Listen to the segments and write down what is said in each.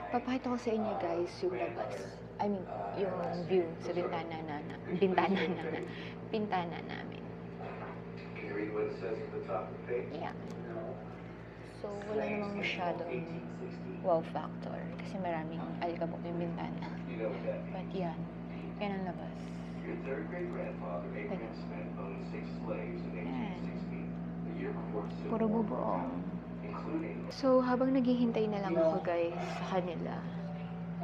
Papakita ko sa inyo guys yung labas. I mean, yung view sa bintana namin. Yeah. So, wala namang masyadong wow factor kasi maraming alikabok yung bintana. But yan, yan ang labas. Yan. Puro bubuong. So, habang naghihintay na lang ako guys sa kanila,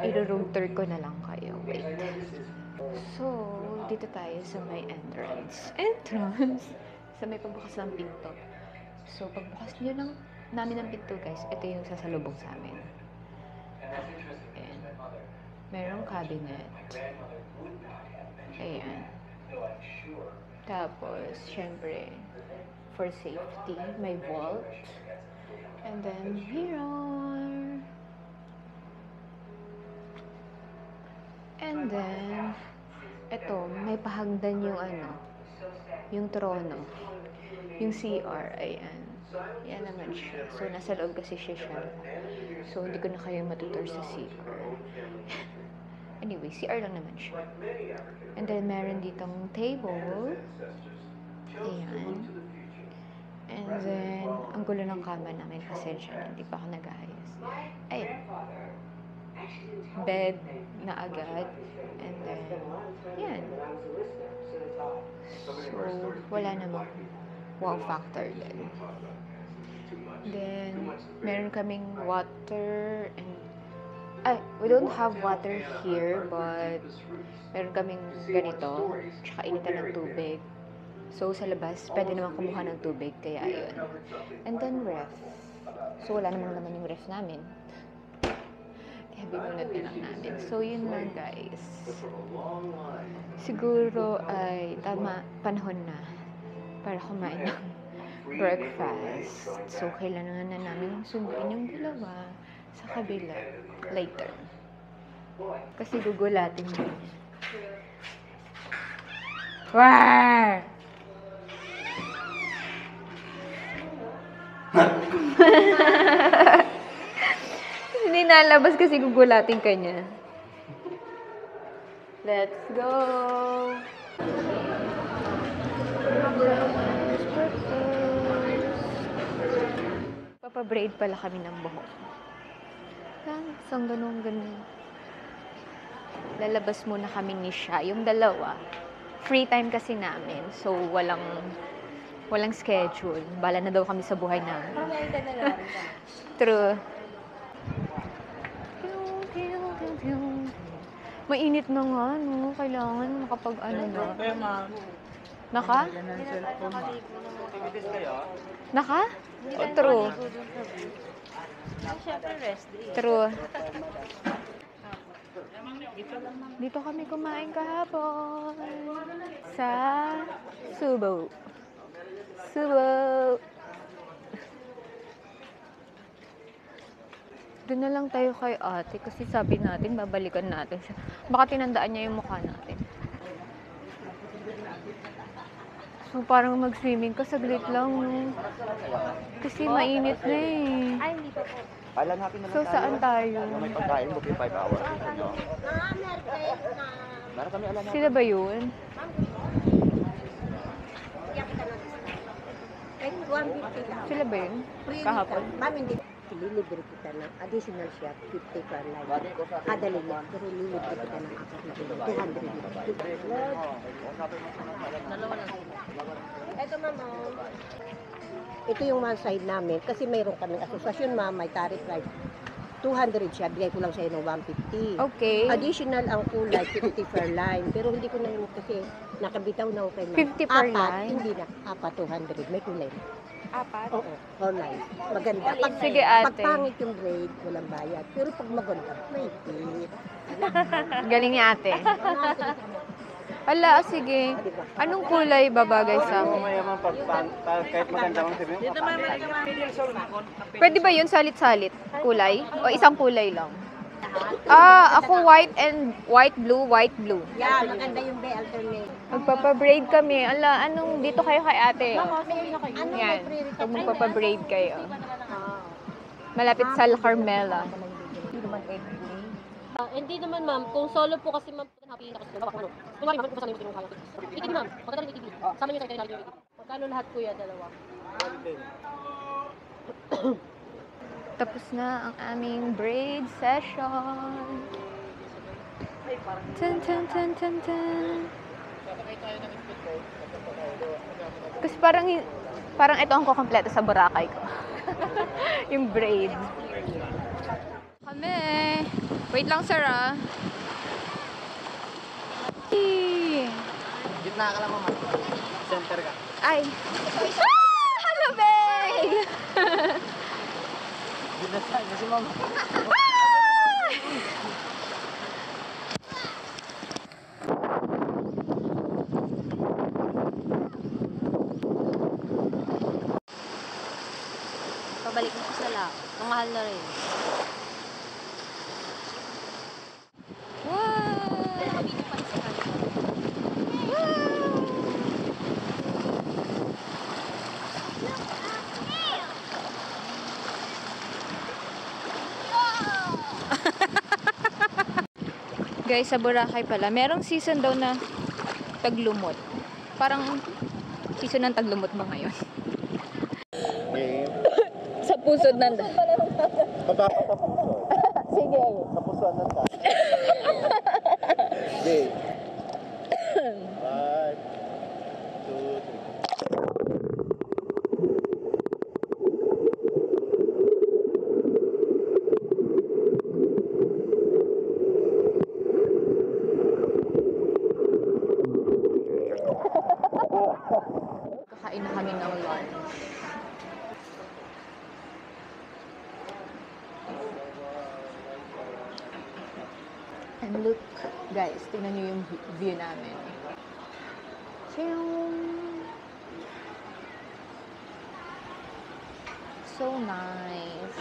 i-room tour ko na lang kayo. Wait. So, dito tayo sa may entrance. Sa may pagbukas ng pinto. So, pagbukas nyo namin ng pinto guys, ito yung sasalubong sa amin. Ayan. Merong cabinet. Ayan. Tapos, syempre, for safety, may vault. And then, mirror. And then, eto, may pahagdan yung yung trono. Yung CR, ayan. Yan naman siya. So, nasa loob kasi siya. So, hindi ko na kayo matutur sa CR. Anyway, CR lang naman siya. And then, meron ditong table. Ayan. And then, ang gulo ng kama namin. Pasensya na, hindi pa ako nag-ayos. Ayan. Bed na agad. And then, yan. So, wala namang wow factor din. Then, meron kaming water and we don't have water here, but meron kaming ganito, tsaka initan ng tubig. So, sa labas, pwede naman kumuha ng tubig, kaya ayun. And then, ref. So, wala namang naman yung ref namin. Kaya binunod na lang namin. So, yun lang guys. Siguro ay panahon na para kumain ng breakfast. So, kailangan na namin sunduin yung dalawa sa kabila later. Kasi gugulatin mo. Wow! Hindi nalabas kasi gugulatin ka niya. Let's go! Papabraid pala kami ng buhok. Isang ganun. Lalabas muna kami ni Sha. Yung dalawa, free time kasi namin. So, walang schedule. Bala na daw kami sa buhay namin. True. Mainit na nga, no? Kailangan makapag-ano na. Naka? Naka? Oh, true. True. Dito kami kumain kahapon. Sa Subo. Doon na lang tayo kay ate kasi sabi natin babalikan natin siya. Baka tinandaan niya yung mukha natin. So parang mag-swimming ka saglit lang, no? Kasi mainit na eh. Ay, hindi pa po. So saan tayo? May pagkain mo 5 hours. Sila ba yun? Sila ba yun? Kahapon? Ma'am, hindi. Lilibre kita ng additional shop, 50 per line. Kada lilit, pero lilibre kita ng 200. Ito, ma'am. Ito yung mga side namin. Kasi mayroon kaming asosasyon, ma'am. May tariff price. 200 siya. Bigay ko lang sa'yo ng 150. Okay. Additional ang kulay, 50 per line. Pero hindi ko na yun kasi nakabitaw na ako kay ma'am. 50 per Apat, line? hindi na. 200. May kulay. Apat? Oo, all line. Maganda. Sige, ate. Pag pangit yung braid, walang bayad. Pero pag maganda, may tip. Galing ni ate. Ala, sige. Anong kulay babagay sa akin? Kahit maganda mong sabihin. Dito Pwede ba yun salit-salit? Kulay? O isang kulay lang? Ako white, blue, white, blue. Yeah, maganda yung bay alternate. Magpapabraid kami. Ala, dito kayo kay ate? Ano Yan. may pre-recap? Pag magpapabraid kayo. Malapit sa La Carmela. Hindi naman ma'am, kung solo po kasi ma'am, happy na kasi dalawa ano. Kunwari ma'am, kung saan yung tinong kaya. ATV ma'am, pagkatapos ng ATV. Sama niyo sa kanya yung ATV. Magkano lahat kuya, dalawa? Tapos na ang aming braid session. Tan tan tan tan tan. Kasi parang ito ang kukompleto sa Boracay ko. Yung braid. Kami. Wait lang, sir, ah. Gitna ka lang, mama. Center ka. Ay. Hello, babe! Gitna tayo kasi, mama. Pabalik mo sa la. Ang mahal na rin. Guys, sa Boracay pala, merong season daw na taglumot. Parang season ng taglumot ba ngayon? Game. Sa pusod ng... Baba ka sa puso. Sige. Sa puso ng tayo. Game. 5, 2, 3. Kakain na kami ng lunch. And look, guys, tingnan nyo yung view namin. So nice.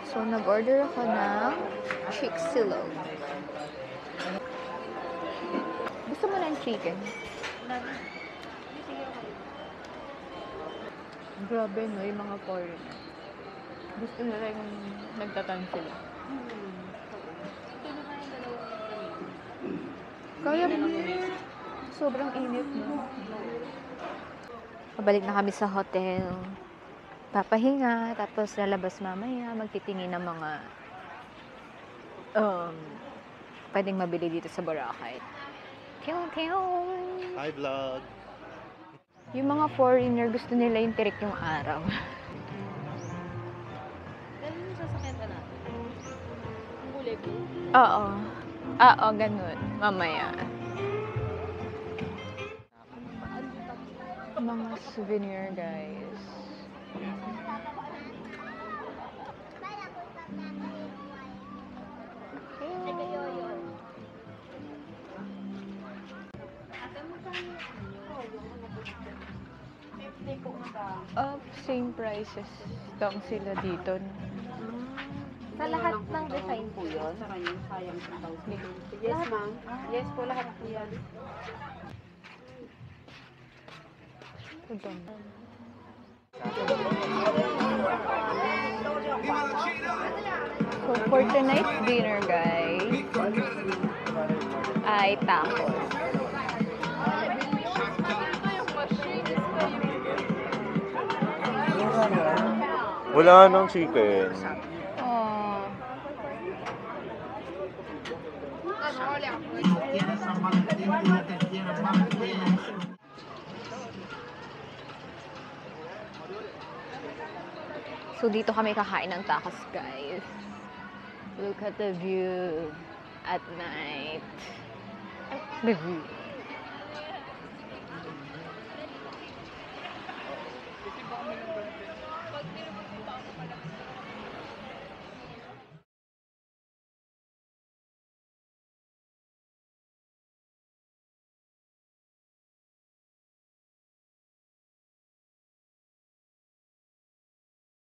So, nag-order ako ng Chick-Silog. Gusto mo ng chicken? Grabe, no? Yung mga foreigner. Gusto nila yung nagtatan sila. Kaya mo. Sobrang init, no? Pabalik na kami sa hotel. Papahinga, tapos lalabas mamaya, magtitingin ng mga pwedeng mabili dito sa Boracay. Hi, vlog. Yung mga foreigner, gusto nila yung tirik yung araw. Ganun yung sasakyan ka natin. Ang kulay blue. Oo. Oo, ganun. Mamaya. Mga souvenir, guys. Same prices lang sila dito. Sa lahat ng design po yun? Sa kanya, sayang 2,000. Yes, ma'am. Yes po, lahat po yan. Ito. So, for tonight's dinner, guys, ay tacos. Wala nang chicken. Oh. So, dito kami kakain ng tacos, guys. Look at the view at night. The view.